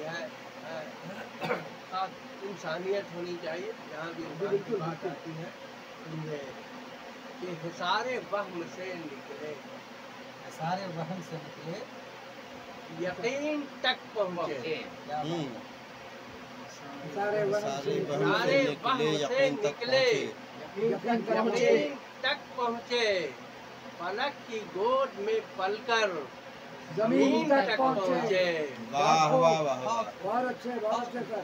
ہوتی ہے، انسانیت ہونی چاہیے. یہاں بھی ایمان کی بات آتی ہے کہ حصار وہم سے نکلے، سارے وہم سے نکلے، یقین تک پہنچے. سارے وہم سے نکلے، یقین تک پہنچے، فلک کی گود میں پل کر زمین تک پہنچے. واہ واہ واہ واہ، بہت اچھے سر.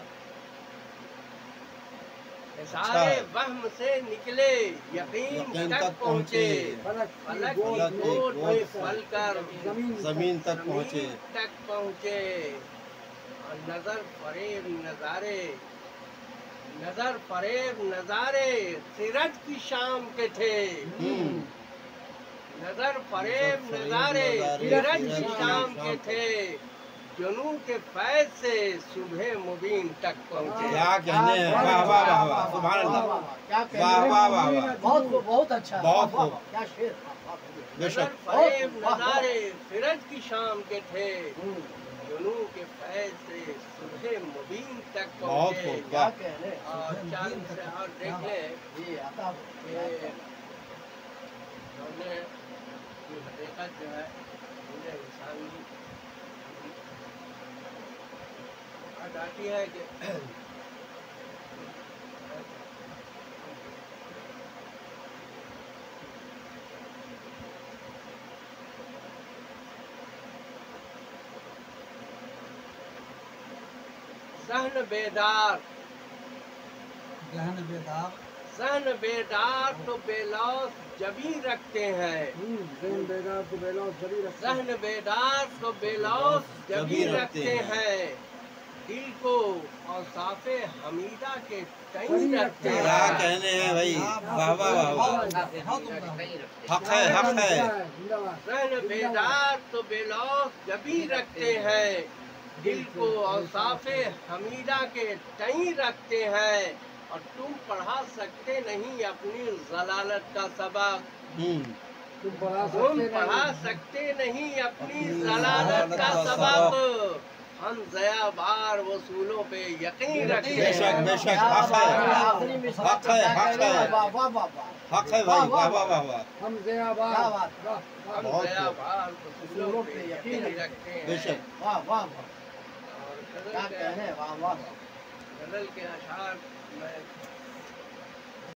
سارے وہم سے نکلے، یقین تک پہنچے، فلک کی گود میں پل کر زمین تک پہنچے. تک پہنچے. اور نظر فریب نظارے خرد کی شام کے تھے. نظر فریب نظارے خرد کی شام کے تھے، جنوں کے فیض سے صبح مبین تک پہنچے. کیا کہنے ہیں، واہ واہ واہ واہ، سبحان اللہ، واہ واہ واہ واہ، بہت اچھا، بہت خوب. کیا شعر. بے نظر شک، فریب نظارے خرد کی شام کے تھے، جنوں کے فیض سے صبح مبین تک بہت پہنچے. خوب، واہ. اور چار سے اور دیکھ لیں کہ ہم نے یہ حقیقت جو ہے مجھے انسان کی بات آتی ہے کہ ذہن بیدار، ذہن بیدار، ذہن بیدار تو بے لوث جبیں رکھتے ہیں. ذہن بیدار تو بے لوث جبیں رکھتے ہیں. ذہن بیدار تو بے لوث جبیں رکھتے ہیں، دل کو اوصاف حمیدہ کے تئیں رکھتے ہیں. کیا کہنے ہیں بھائی، واہ واہ واہ واہ، حق ہے، حق ہے. ذہن بیدار تو بے لوث جبیں رکھتے ہیں، دل کو اوصاف حمیدہ کے تئیں رکھتے ہیں. اور تم پڑھا سکتے نہیں اپنی ضلالت کا سبق، تم تم پڑھا سکتے نہیں اپنی ضلالت کا سبق. ہم ضیا بار وصولوں پہ یقین رکھتے بے شک، ہیں. بے شک، حق ہے، حق ہے، حق ہے، حق ہے بھائی، واہ واہ واہ واہ. ہم ضیا بار ہم بہت ضیا خوب. بار وصولوں پہ یقین رکھتے ہیں. بے شک. اور غزل کے اشعار میں